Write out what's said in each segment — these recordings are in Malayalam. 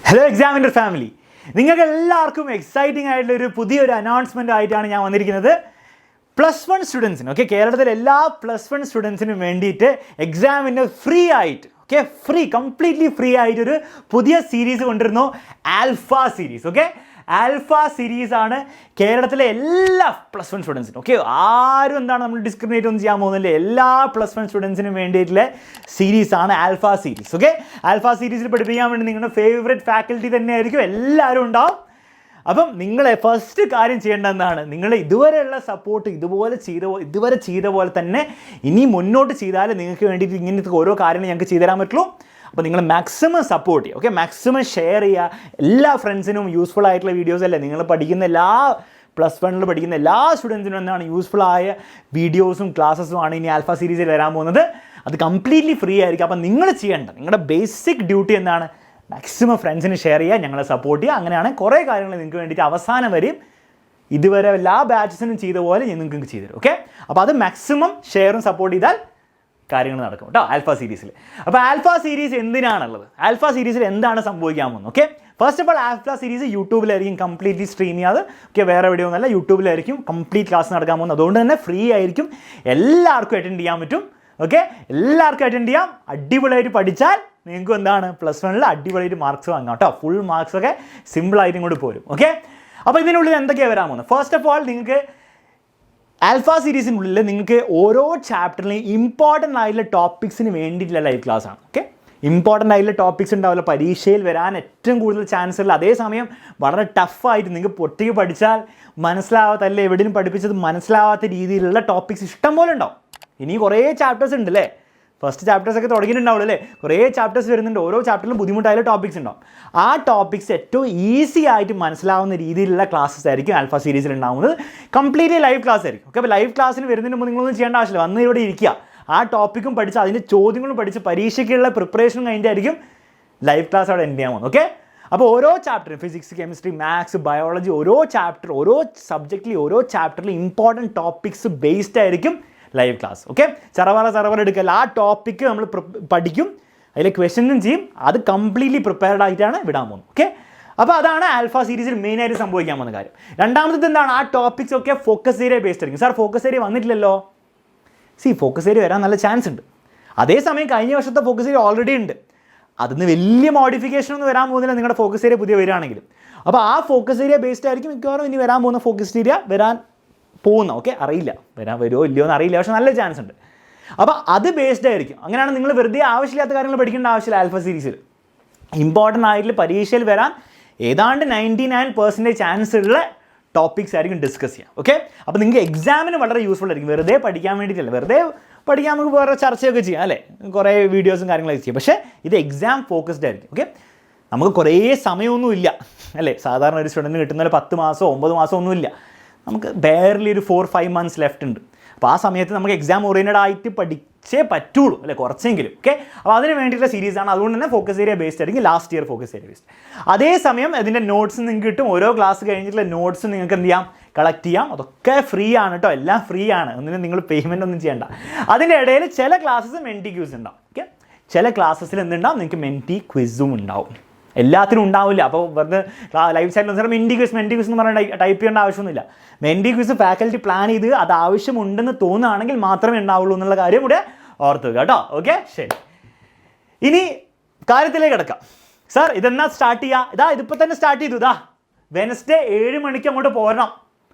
ഹലോ എക്സാമിനർ ഫാമിലി, നിങ്ങൾക്ക് എല്ലാവർക്കും എക്സൈറ്റിംഗ് ആയിട്ടുള്ളൊരു പുതിയൊരു അനൗൺസ്മെൻ്റ് ആയിട്ടാണ് ഞാൻ വന്നിരിക്കുന്നത്. +1 സ്റ്റുഡൻസിന് കേരളത്തിലെ എല്ലാ +1 സ്റ്റുഡൻസിനും വേണ്ടിയിട്ട് എക്സാമിന് ഫ്രീ ആയിട്ട് കംപ്ലീറ്റ്ലി ഫ്രീ ആയിട്ടൊരു പുതിയ സീരീസ് കൊണ്ടുവരുന്നു. Alpha series. ആൽഫ സീരീസ് ആണ് കേരളത്തിലെ എല്ലാ +1 സ്റ്റുഡൻസിനും. ആരും നമ്മൾ ഡിസ്ക്രിമിനേറ്റ് ഒന്നും ചെയ്യാൻ പോകുന്നില്ല. എല്ലാ +1 സ്റ്റുഡൻസിനും വേണ്ടിയിട്ടുള്ള സീരീസാണ് ആൽഫ സീരീസ്. ആൽഫ സീരീസിൽ പഠിപ്പിക്കാൻ വേണ്ടി നിങ്ങളുടെ ഫേവറേറ്റ് ഫാക്കൽറ്റി തന്നെയായിരിക്കും, എല്ലാവരും ഉണ്ടാവും. അപ്പം നിങ്ങൾ ഫസ്റ്റ് കാര്യം ചെയ്യേണ്ടതെന്നാണ്, നിങ്ങൾ ഇതുവരെയുള്ള സപ്പോർട്ട് ഇതുവരെ ചെയ്ത പോലെ തന്നെ ഇനി മുന്നോട്ട് ചെയ്താൽ നിങ്ങൾക്ക് വേണ്ടിയിട്ട് ഇങ്ങനത്തെ ഓരോ കാര്യങ്ങൾ ഞങ്ങൾക്ക് ചെയ്തു തരാൻ പറ്റുള്ളൂ. അപ്പോൾ നിങ്ങൾ മാക്സിമം സപ്പോർട്ട് ചെയ്യുക. മാക്സിമം ഷെയർ ചെയ്യുക. എല്ലാ ഫ്രണ്ട്സിനും യൂസ്ഫുൾ ആയിട്ടുള്ള വീഡിയോസ് അല്ലേ, നിങ്ങൾ പഠിക്കുന്ന എല്ലാ +1 പഠിക്കുന്ന എല്ലാ സ്റ്റുഡൻസിനും എന്താണ് യൂസ്ഫുൾ ആയ വീഡിയോസും ക്ലാസ്സസും ആണ് ഇനി ആൽഫ സീരീസിൽ വരാൻ പോകുന്നത്. അത് കംപ്ലീറ്റ്ലി ഫ്രീ ആയിരിക്കും. അപ്പോൾ നിങ്ങൾ ചെയ്യേണ്ട നിങ്ങളുടെ ബേസിക് ഡ്യൂട്ടി എന്താണ്, മാക്സിമം ഫ്രണ്ട്സിന് ഷെയർ ചെയ്യുക, ഞങ്ങളെ സപ്പോർട്ട് ചെയ്യുക. അങ്ങനെയാണ് കുറേ കാര്യങ്ങൾ നിങ്ങൾക്ക് വേണ്ടിയിട്ട് അവസാനം വരെയും ഇതുവരെ എല്ലാ ബാച്ചസിനും ചെയ്ത പോലെ നിങ്ങൾക്ക് ചെയ്തു തരും. അപ്പോൾ അത് മാക്സിമം ഷെയറും സപ്പോർട്ട് ചെയ്താൽ കാര്യങ്ങൾ നടക്കും കേട്ടോ ആൽഫ സീരീസിൽ. അപ്പോൾ ആൽഫ സീരീസ് എന്തിനാണുള്ളത്, ആൽഫ സീരീസിൽ എന്താണ് സംഭവിക്കാൻ പോകുന്നത്? First of all, alpha series യൂട്യൂബിലായിരിക്കും കംപ്ലീറ്റ്ലി സ്ട്രീം ചെയ്യാതെ. വേറെ എവിടെയോ ഒന്നല്ല, യൂട്യൂബിലായിരിക്കും കംപ്ലീറ്റ് ക്ലാസ് നടക്കാൻ പോകുന്നത്. അതുകൊണ്ട് തന്നെ ഫ്രീ ആയിരിക്കും, എല്ലാവർക്കും അറ്റൻഡ് ചെയ്യാൻ പറ്റും. എല്ലാവർക്കും അറ്റൻഡ് ചെയ്യാം. അടിപൊളിയായിട്ട് പഠിച്ചാൽ നിങ്ങൾക്ക് എന്താണ് +1 അടിപൊളിയായിട്ട് മാർക്സ് വാങ്ങാം കേട്ടോ. ഫുൾ മാർക്സൊക്കെ സിമ്പിളായിട്ടും കൂടി പോരും. അപ്പോൾ ഇതിനുള്ളിൽ എന്തൊക്കെയാണ് വരാൻ പോകുന്നത്? ഫസ്റ്റ് ഓഫ് ഓൾ, നിങ്ങൾക്ക് ആൽഫ സീരീസിനുള്ളിൽ നിങ്ങൾക്ക് ഓരോ ചാപ്റ്ററിലെയും ഇമ്പോർട്ടൻ്റ് ആയിട്ടുള്ള ടോപ്പിക്സിന് വേണ്ടിയിട്ടുള്ള ലൈവ് ക്ലാസ് ആണ്. ഇമ്പോർട്ടൻ്റ് ആയിട്ടുള്ള ടോപ്പിക്സ് ഉണ്ടാവില്ല, പരീക്ഷയിൽ വരാൻ ഏറ്റവും കൂടുതൽ ചാൻസ് ഉള്ള, അതേസമയം വളരെ ടഫായിട്ട് നിങ്ങൾക്ക് ഒറ്റയ്ക്ക് പഠിച്ചാൽ മനസ്സിലാവാത്തല്ല, എവിടെയും പഠിപ്പിച്ചത് മനസ്സിലാവാത്ത രീതിയിലുള്ള ടോപ്പിക്സ് ഇഷ്ടം പോലെ ഉണ്ടാവും. ഇനി കുറേ ചാപ്റ്റേഴ്സ് ഉണ്ട് അല്ലേ, ഫസ്റ്റ് ചാപ്റ്റേഴ്സൊക്കെ തുടങ്ങിയിട്ടുണ്ടാവുള്ളൂ അല്ലേ, കുറേ ചാപ്റ്റേഴ്സ് വരുന്നുണ്ട്. ഓരോ ചാപ്റ്ററിലും ബുദ്ധിമുട്ടായ ടോപ്പിക്സ് ഉണ്ടാവും. ആ ടോപ്പിക്സ് ഏറ്റവും ഈസി ആയിട്ട് മനസ്സിലാവുന്ന രീതിയിലുള്ള ക്ലാസ്സസ് ആയിരിക്കും ആൽഫ സീരീസിൽ ഉണ്ടാകുന്നത്. കംപ്ലീറ്റ്ലി ലൈവ് ക്ലാസ് ആയിരിക്കും. അപ്പോൾ ലൈവ് ക്ലാസ്സിന് വരുന്നതിന് മുമ്പ് നിങ്ങളൊന്നും ചെയ്യേണ്ട ആവശ്യമില്ല, വന്ന് ഇവിടെ ഇരിക്കുക, ആ ടോപ്പിക്കും പഠിച്ച് അതിൻ്റെ ചോദ്യങ്ങളും പഠിച്ച് പരീക്ഷയ്ക്കുള്ള പ്രിപ്പറേഷനും കഴിഞ്ഞിട്ടായിരിക്കും ലൈവ് ക്ലാസ് അവിടെ എൻഡ് ചെയ്യാൻ പോകുന്നത്. അപ്പോൾ ഓരോ ചാപ്റ്ററും ഫിസിക്സ്, കെമിസ്ട്രി, മാത്സ്, ബയോളജി, ഓരോ സബ്ജക്റ്റിലും ഓരോ ചാപ്റ്ററിലും ഇമ്പോർട്ടൻറ്റ് ടോപ്പിക്സ് ബേസ്ഡ് ആയിരിക്കും ലൈവ് ക്ലാസ്. ചറവറ എടുക്കല്ല, ആ ടോപ്പിക്ക് നമ്മൾ പഠിക്കും, അതിലെ ക്വസ്റ്റ്യനും ചെയ്യും, അത് കംപ്ലീറ്റ്ലി പ്രിപ്പയർഡ് ആയിട്ടാണ് വിടാൻ പോകുന്നത്. അപ്പോൾ അതാണ് ആൽഫ സീരീസിൽ മെയിനായിട്ട് സംഭവിക്കാൻ പോകുന്ന കാര്യം. രണ്ടാമത് എന്താണ്, ആ ടോപ്പിക്സ് ഒക്കെ ഫോക്കസ് ഏരിയ ബേസ്ഡ് ആയിരിക്കും. സാർ ഫോക്കസ് ഏരിയ വന്നിട്ടില്ലല്ലോ. ഫോക്കസ് ഏരിയ വരാൻ നല്ല ചാൻസ് ഉണ്ട്. അതേസമയം കഴിഞ്ഞ വർഷത്തെ ഫോക്കസ് ഏരിയ ഓൾറെഡി ഉണ്ട്. അതിന് വലിയ മോഡിഫിക്കേഷൻ ഒന്നും വരാൻ പോകുന്നില്ല നിങ്ങളുടെ ഫോക്കസ് ഏരിയ പുതിയ വരികയാണെങ്കിലും. അപ്പോൾ ആ ഫോക്കസ് ഏരിയ ബേസ്ഡ് ആയിരിക്കും മിക്കവാറും ഇനി വരാൻ പോകുന്ന ഫോക്കസ് ഏരിയ വരാൻ പോകുന്ന. അറിയില്ല വരുമോ ഇല്ലയോ എന്ന് അറിയില്ല, പക്ഷെ നല്ല ചാൻസ് ഉണ്ട്. അപ്പോൾ അത് ബേസ്ഡ് ആയിരിക്കും. അങ്ങനെയാണ് നിങ്ങൾ വെറുതെ ആവശ്യമില്ലാത്ത കാര്യങ്ങൾ പഠിക്കേണ്ട ആവശ്യമില്ല. ആൽഫ സീരീസിൽ ഇമ്പോർട്ടൻ്റ് ആയിട്ടുള്ള പരീക്ഷയിൽ വരാൻ ഏതാണ്ട് 99% ചാൻസ് ഉള്ള ടോപ്പിക്സ് ആയിരിക്കും ഡിസ്കസ് ചെയ്യാം. അപ്പോൾ നിങ്ങൾക്ക് എക്സാമിന് വളരെ യൂസ്ഫുൾ ആയിരിക്കും. വെറുതെ പഠിക്കാൻ വേണ്ടിയിട്ടല്ല, വെറുതെ പഠിക്കാൻ നമുക്ക് വേറെ ചർച്ചയൊക്കെ ചെയ്യാം അല്ലേ, കുറേ വീഡിയോസും കാര്യങ്ങളൊക്കെ ചെയ്യാം. പക്ഷേ ഇത് എക്സാം ഫോക്കസ്ഡ് ആയിരിക്കും. നമുക്ക് കുറേ സമയമൊന്നും ഇല്ല അല്ലേ, സാധാരണ ഒരു സ്റ്റുഡൻറ്റിന് കിട്ടുന്ന 10 മാസമോ 9 മാസമോ ഒന്നുമില്ല. നമുക്ക് ബെയർലി ഒരു 4-5 മന്ത്സ് ലെഫ്റ്റ് ഉണ്ട്. അപ്പോൾ ആ സമയത്ത് നമുക്ക് എക്സാം ഓറിയൻറ്റഡ് ആയിട്ട് പഠിച്ചേ പറ്റുള്ളൂ അല്ലേ, കുറച്ചെങ്കിലും. അപ്പോൾ അതിന് വേണ്ടിയിട്ടുള്ള സീരീസാണ്. അതുകൊണ്ട് തന്നെ ഫോക്കസ് ഏരിയ ബേസ്ഡ് ആയിരിക്കും, last year focus area based. അതേസമയം ഇതിൻ്റെ നോട്ട്സ് നിങ്ങൾക്ക് കിട്ടും. ഓരോ ക്ലാസ് കഴിഞ്ഞിട്ടുള്ള നോട്ട്സ് നിങ്ങൾക്ക് എന്ത് ചെയ്യാം, കളക്ട് ചെയ്യാം. അതൊക്കെ ഫ്രീ ആണ് കേട്ടോ, എല്ലാം ഫ്രീ ആണ്. ഒന്നിനും നിങ്ങൾ പേയ്മെൻ്റ് ഒന്നും ചെയ്യേണ്ട. അതിൻ്റെ ഇടയിൽ ചില ക്ലാസ്സസ് മെൻറ്റി ക്വിസ് ഉണ്ടാവും. ചില ക്ലാസ്സസിൽ എന്തുണ്ടാവും, നിങ്ങൾക്ക് മെൻറ്റി ക്വിസും ഉണ്ടാവും. എല്ലാത്തിനും ഉണ്ടാവില്ല. അപ്പോൾ വെറുതെ ലൈവ് സൈറ്റിൽ മെൻറ്റി ക്വിസ് എന്ന് പറഞ്ഞാൽ ടൈപ്പ് ചെയ്യേണ്ട ആവശ്യമൊന്നുമില്ല. മെൻറ്റി ക്വിസ് ഫാക്കൽറ്റി പ്ലാൻ ചെയ്ത് അത് ആവശ്യമുണ്ടെന്ന് തോന്നുകയാണെങ്കിൽ മാത്രമേ ഉണ്ടാവുള്ളൂ എന്നുള്ള കാര്യം കൂടെ ഓർത്തുക കേട്ടോ. ശരി, ഇനി കാര്യത്തിലേക്ക് കിടക്കാം. സാർ ഇതെന്നാ സ്റ്റാർട്ട് ചെയ്യുക? ഇതിപ്പോൾ തന്നെ സ്റ്റാർട്ട് ചെയ്തു. വെനസ്ഡേ 7 മണിക്ക് അങ്ങോട്ട് പോരണം.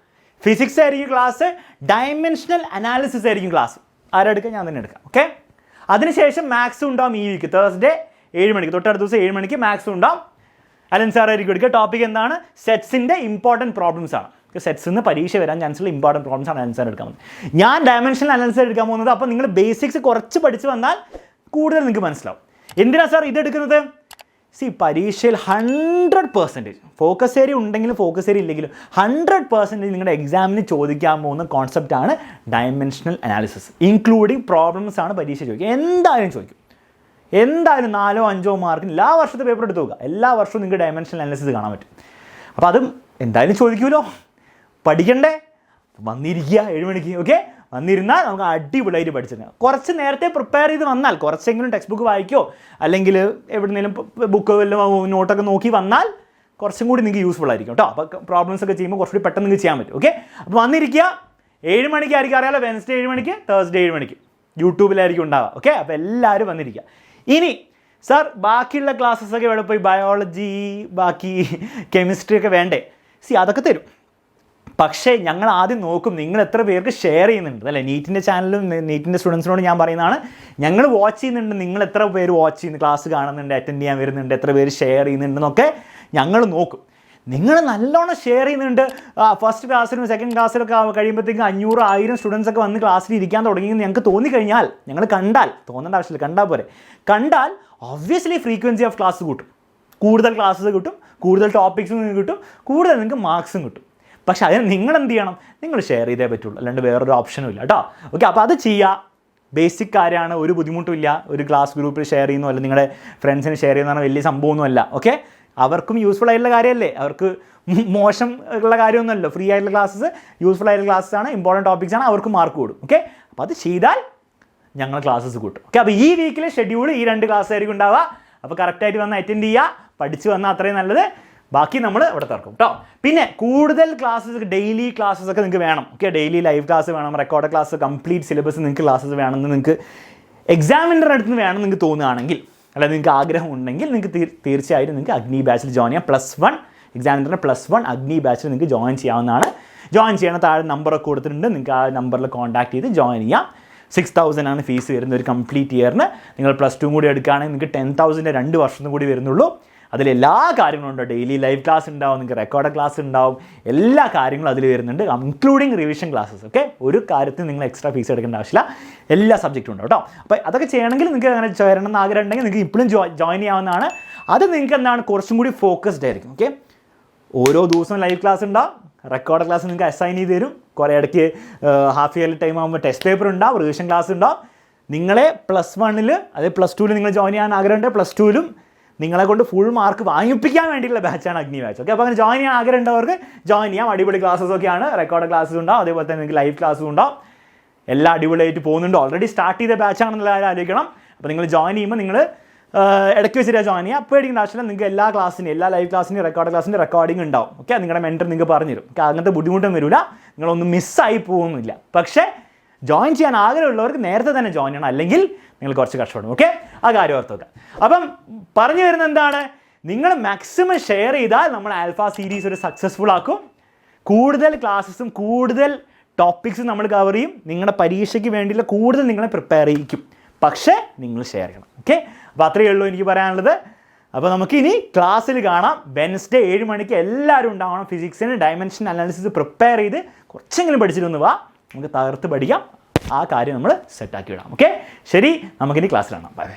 ഫിസിക്സ് ആയിരിക്കും ക്ലാസ്, ഡയമെൻഷണൽ അനാലിസിസ് ആയിരിക്കും ക്ലാസ്. ആരെടുക്കുക? ഞാൻ തന്നെ എടുക്കാം. അതിനുശേഷം മാത്സും ഉണ്ടാവും ഈ വീക്ക്. തേഴ്സ്ഡേ 7 മണിക്ക്, തൊട്ടടുത്ത ദിവസം 7 മണിക്ക് മാത്സും ഉണ്ടാവും. അലൻ സാർ ആയിരിക്കും എടുക്കുക. ടോപ്പിക് എന്താണ്? സെറ്റ്സിൻ്റെ ഇമ്പോർട്ടൻറ്റ് പ്രോബ്ലംസ് ആണ്. സെറ്റ്സിൽ നിന്ന് പരീക്ഷ വരാൻ ചാൻസുള്ള ഇമ്പോർട്ടൻറ്റ് പ്രോബ്ലംസ് ആണ് അലൻ സാർ എടുക്കാൻ പോകുന്നത്. ഞാൻ ഡയമെൻഷണൽ അനാലിസിസ് എടുക്കാൻ പോകുന്നത്. അപ്പോൾ നിങ്ങൾ ബേസിക്സ് കുറച്ച് പഠിച്ച് വന്നാൽ കൂടുതൽ നിങ്ങൾക്ക് മനസ്സിലാവും. എന്തിനാണ് സാർ ഇതെടുക്കുന്നത്? പരീക്ഷയിൽ 100% ഫോക്കസ് ഏരിയ ഉണ്ടെങ്കിലും ഫോക്കസ് ഏരിയ ഇല്ലെങ്കിലും 100% നിങ്ങളുടെ എക്സാമിന് ചോദിക്കാൻ പോകുന്ന കോൺസെപ്റ്റാണ് ഡയമെൻഷണൽ അനാലിസിസ്. ഇൻക്ലൂഡിങ് പ്രോബ്ലംസ് ആണ് പരീക്ഷ ചോദിക്കുക. എന്തായാലും ചോദിക്കും. എന്തായാലും 4-5 മാർക്കിന് എല്ലാ വർഷത്തെ പേപ്പർ എടുത്ത് നോക്കുക. എല്ലാ വർഷവും നിങ്ങൾക്ക് ഡയമെൻഷണൽ അനാലിസിസ് കാണാൻ പറ്റും. അപ്പോൾ അതും എന്തായാലും ചോദിക്കുമല്ലോ, പഠിക്കണ്ടേ? വന്നിരിക്കുക 7 മണിക്ക്. വന്നിരുന്നാൽ നമുക്ക് അടിപൊളിയായിട്ട് പഠിച്ചിരുന്നത്. കുറച്ച് നേരത്തെ പ്രിപ്പയർ ചെയ്ത് വന്നാൽ, കുറച്ചെങ്കിലും ടെക്സ്റ്റ് ബുക്ക് വായിക്കോ അല്ലെങ്കിൽ എവിടെയെങ്കിലും ബുക്ക് വല്ലതും നോട്ടൊക്കെ നോക്കി വന്നാൽ കുറച്ചും കൂടി നിങ്ങൾക്ക് യൂസ്ഫുൾ ആയിരിക്കും കേട്ടോ. അപ്പോൾ പ്രോബ്ലംസ് ഒക്കെ ചെയ്യുമ്പോൾ കുറച്ചുകൂടി പെട്ടെന്ന് നിങ്ങൾക്ക് ചെയ്യാൻ പറ്റും. ഓക്കെ, അപ്പോൾ വന്നിരിക്കുക. 7 മണിക്കായിരിക്കും അറിയാലോ, വെൻസ്ഡേ 7 മണിക്ക്, തേഴ്സ്ഡേ 7 മണിക്ക് യൂട്യൂബിലായിരിക്കും ഉണ്ടാവുക. ഓക്കെ, അപ്പോൾ എല്ലാവരും വന്നിരിക്കുക. ഇനി സാർ ബാക്കിയുള്ള ക്ലാസ്സസൊക്കെ എവിടെ പോയി, ബയോളജി ബാക്കി കെമിസ്ട്രി ഒക്കെ വേണ്ടേ? അതൊക്കെ തരും. പക്ഷേ ഞങ്ങൾ ആദ്യം നോക്കും നിങ്ങൾ എത്ര പേർക്ക് ഷെയർ ചെയ്യുന്നുണ്ട് അല്ലേ. നീറ്റിൻ്റെ ചാനലും നീറ്റിൻ്റെ സ്റ്റുഡൻസിനോട് ഞാൻ പറയുന്നതാണ്, ഞങ്ങൾ വാച്ച് ചെയ്യുന്നുണ്ട്, നിങ്ങൾ എത്ര പേര് വാച്ച് ചെയ്യുന്നു, ക്ലാസ് കാണുന്നുണ്ട്, അറ്റൻഡ് ചെയ്യാൻ വരുന്നുണ്ട്, എത്ര പേര് ഷെയർ ചെയ്യുന്നുണ്ടെന്നൊക്കെ ഞങ്ങൾ നോക്കും. നിങ്ങൾ നല്ലോണം ഷെയർ ചെയ്യുന്നുണ്ട്. ഫസ്റ്റ് ക്ലാസ്സിലും സെക്കൻഡ് ക്ലാസ്സിലൊക്കെ കഴിയുമ്പോഴത്തേക്കും 500-1000 സ്റ്റുഡൻസ് ഒക്കെ വന്ന് ക്ലാസ്സിൽ ഇരിക്കാൻ തുടങ്ങിയെന്ന് ഞങ്ങൾക്ക് തോന്നിക്കഴിഞ്ഞാൽ, ഞങ്ങൾ കണ്ടാൽ, തോന്നേണ്ട ആവശ്യമില്ല, കണ്ടാൽ പോരെ, കണ്ടാൽ ഒബ്വിയസ്ലി ഫ്രീക്വൻസി ഓഫ് ക്ലാസ് കൂട്ടും, കൂടുതൽ ക്ലാസ്സസ് കിട്ടും, കൂടുതൽ ടോപ്പിക്സും നിങ്ങൾക്ക് കിട്ടും, കൂടുതൽ നിങ്ങൾക്ക് മാർക്സും കിട്ടും. പക്ഷേ അതിന് നിങ്ങൾ എന്ത് ചെയ്യണം, നിങ്ങൾ ഷെയർ ചെയ്തേ പറ്റുള്ളൂ, അല്ലാണ്ട് വേറൊരു ഓപ്ഷനും ഇല്ല കേട്ടോ. ഓക്കെ, അപ്പോൾ അത് ചെയ്യുക. ബേസിക് കാര്യമാണ്, ഒരു ബുദ്ധിമുട്ടും ഇല്ല. ഒരു ക്ലാസ് ഗ്രൂപ്പിൽ ഷെയർ ചെയ്യുന്നു, അല്ലെങ്കിൽ നിങ്ങളുടെ ഫ്രണ്ട്സിന് ഷെയർ ചെയ്യുന്ന വലിയ സംഭവമൊന്നുമല്ല. ഓക്കെ, അവർക്കും യൂസ്ഫുൾ ആയിട്ടുള്ള കാര്യമല്ലേ, അവർക്ക് മോശം ഉള്ള കാര്യമൊന്നുമല്ലോ. ഫ്രീ ആയിട്ടുള്ള ക്ലാസ്സസ്, യൂസ്ഫുൾ ആയിട്ടുള്ള ക്ലാസ്സസ് ആണ്, ഇമ്പോർട്ടൻറ്റ് ടോപ്പിക്സ് ആണ്, അവർക്ക് മാർക്ക് കൂടും. ഓക്കെ, അപ്പോൾ അത് ചെയ്താൽ ഞങ്ങൾ ക്ലാസ്സസ് കൂട്ടും. ഓക്കെ, അപ്പോൾ ഈ വീക്കിലെ ഷെഡ്യൂൾ ഈ 2 ക്ലാസ് ആയിരിക്കും ഉണ്ടാവുക. അപ്പോൾ കറക്റ്റായിട്ട് വന്ന് അറ്റൻഡ് ചെയ്യുക, പഠിച്ച് വന്നാൽ അത്രയും നല്ലത്. ബാക്കി നമ്മൾ ഇവിടെ തുറക്കും കേട്ടോ. പിന്നെ കൂടുതൽ ക്ലാസ്സസ്, ഡെയിലി ക്ലാസ്സസ് ഒക്കെ നിങ്ങൾക്ക് വേണം. ഓക്കെ, ഡെയിലി ലൈവ് ക്ലാസ് വേണം, റെക്കോർഡ് ക്ലാസ്, കംപ്ലീറ്റ് സിലബസ് നിങ്ങൾക്ക് ക്ലാസ്സസ് വേണമെന്ന് നിങ്ങൾക്ക് എക്സാമിനറുടെ അടുത്ത് വേണം നിങ്ങൾക്ക് തോന്നുകയാണെങ്കിൽ, അല്ല നിങ്ങൾക്ക് ആഗ്രഹം ഉണ്ടെങ്കിൽ നിങ്ങൾക്ക് തീർച്ചയായിട്ടും നിങ്ങൾക്ക് അഗ്നി ബാച്ചിൽ ജോയിൻ ചെയ്യാം. +1 എക്സാമിനറിന് +1 അഗ്നി ബാച്ചിൽ നിങ്ങൾക്ക് ജോയിൻ ചെയ്യാവുന്നതാണ്. ജോയിൻ ചെയ്യണ താഴെ നമ്പറൊക്കെ കൊടുത്തിട്ടുണ്ട്, നിങ്ങൾക്ക് ആ നമ്പറിൽ കോൺടാക്ട് ചെയ്ത് ജോയിൻ ചെയ്യാം. 6000 ആണ് ഫീസ് വരുന്നത് ഒരു കംപ്ലീറ്റ് ഇയറിന്. നിങ്ങൾ +2 കൂടി എടുക്കുകയാണെങ്കിൽ നിങ്ങൾക്ക് 10,000 2 വർഷത്തിന് കൂടി വരുന്നുള്ളൂ. അതിലെല്ലാ കാര്യങ്ങളും ഉണ്ട്. ഡെയിലി ലൈവ് ക്ലാസ് ഉണ്ടാവും, നിങ്ങൾക്ക് റെക്കോർഡ് ക്ലാസ് ഉണ്ടാവും, എല്ലാ കാര്യങ്ങളും അതിൽ വരുന്നുണ്ട്, ഇൻക്ലൂഡിങ് റിവിഷൻ ക്ലാസ്സസ്. ഓക്കെ, ഒരു കാര്യത്തിൽ നിങ്ങൾ എക്സ്ട്രാ ഫീസ് എടുക്കേണ്ട ആവശ്യമില്ല, എല്ലാ സബ്ജക്റ്റും ഉണ്ട് കേട്ടോ. അപ്പോൾ അതൊക്കെ ചെയ്യണമെങ്കിൽ നിങ്ങൾക്ക് അങ്ങനെ ചേരണം എന്ന് ആഗ്രഹം ഉണ്ടെങ്കിൽ നിങ്ങൾക്ക് ഇപ്പോഴും ജോയിൻ ചെയ്യാവുന്നതാണ്. അത് നിങ്ങൾക്ക് എന്താണ് കുറച്ചും കൂടി ഫോക്കസ്ഡ് ആയിരിക്കും. ഓക്കെ, ഓരോ ദിവസവും ലൈവ് ക്ലാസ് ഉണ്ടാവും, റെക്കോർഡ് ക്ലാസ് നിങ്ങൾക്ക് അസൈൻ ചെയ്ത് തരും. കുറേ ഇടയ്ക്ക് ഹാഫ് ഇയർലി ടൈം ആകുമ്പോൾ ടെസ്റ്റ് പേപ്പർ ഉണ്ടാവും, റിവിഷൻ ക്ലാസ് ഉണ്ടാവും. നിങ്ങളെ +1 അതായത് +2 നിങ്ങൾ ജോയിൻ ചെയ്യാൻ ആഗ്രഹമുണ്ട്, +2 നിങ്ങളെ കൊണ്ട് ഫുൾ മാർക്ക് വാങ്ങിപ്പിക്കാൻ വേണ്ടിയിട്ടുള്ള ബാച്ചാണ് അഗ്നി ബാച്ച്. ഓക്കെ, അപ്പോൾ അങ്ങനെ ജോയിൻ ചെയ്യാൻ ആഗ്രഹം ഉണ്ടവർക്ക് ജോയിൻ ചെയ്യാം. അടിപൊളി ക്ലാസ്സസ് ഒക്കെയാണ്, റെക്കോർഡ് ക്ലാസ്സസ് ഉണ്ടാവും, അതേപോലെ തന്നെ നിങ്ങൾക്ക് ലൈവ് ക്ലാസ്സും ഉണ്ടാവും. എല്ലാം അടിപൊളിയായിട്ട് പോകുന്നുണ്ട്. ഓൾറെഡി സ്റ്റാർട്ട് ചെയ്ത ബാച്ചാണെന്നുള്ള കാര്യം ആലോചിക്കണം. അപ്പോൾ നിങ്ങൾ ജോയിൻ ചെയ്യുമ്പോൾ നിങ്ങൾ ഇടയ്ക്ക് വെച്ചിട്ട് ജോയിൻ ചെയ്യുക. അപ്പോൾ പേടിക്കേണ്ട ആവശ്യമില്ല, നിങ്ങൾക്ക് എല്ലാ ക്ലാസ്സിനും, എല്ലാ ലൈവ് ക്ലാസ്സിനും റെക്കോർഡ് ക്ലാസ്സിൻ്റെ റെക്കോർഡിംഗ് ഉണ്ടാവും. ഓക്കെ, നിങ്ങളുടെ മെൻറ്റർ നിങ്ങൾക്ക് പറഞ്ഞു തരും. ഓക്കെ, അങ്ങനത്തെ ബുദ്ധിമുട്ടും വരില്ല, നിങ്ങളൊന്നും മിസ്സായി പോകുന്നില്ല. പക്ഷേ ജോയിൻ ചെയ്യാൻ ആഗ്രഹമുള്ളവർക്ക് നേരത്തെ തന്നെ ജോയിൻ ചെയ്യണം, അല്ലെങ്കിൽ നിങ്ങൾ കുറച്ച് കഷ്ടപ്പെടും. ഓക്കെ, ആ കാര്യം ഓർത്ത് വെക്കാം. അപ്പം പറഞ്ഞു വരുന്നത് എന്താണ്, നിങ്ങൾ മാക്സിമം ഷെയർ ചെയ്താൽ നമ്മൾ ആൽഫ സീരീസ് ഒരു സക്സസ്ഫുൾ ആക്കും. കൂടുതൽ ക്ലാസ്സസും കൂടുതൽ ടോപ്പിക്സും നമ്മൾ കവർ ചെയ്യും. നിങ്ങളുടെ പരീക്ഷയ്ക്ക് വേണ്ടിയുള്ള കൂടുതൽ നിങ്ങളെ പ്രിപ്പയർ ചെയ്യിക്കും. പക്ഷേ നിങ്ങൾ ഷെയർ ചെയ്യണം. ഓക്കെ, അപ്പോൾ അത്രയേ ഉള്ളൂ എനിക്ക് പറയാനുള്ളത്. അപ്പോൾ നമുക്ക് ഇനി ക്ലാസ്സിൽ കാണാം. വെൻസ്ഡേ 7 മണിക്ക് എല്ലാവരും ഉണ്ടാവണം. ഫിസിക്സിന് ഡയമെൻഷൻ അനാലിസിസ് പ്രിപ്പയർ ചെയ്ത് കുറച്ചെങ്കിലും പഠിച്ചിട്ടൊന്ന് വാ, നമുക്ക് തകർത്ത് പഠിക്കാം. ആ കാര്യം നമ്മൾ സെറ്റാക്കി വിടാം. ഓക്കെ, ശരി, നമുക്കിനി ക്ലാസ്സിൽ കാണാം. ബൈ.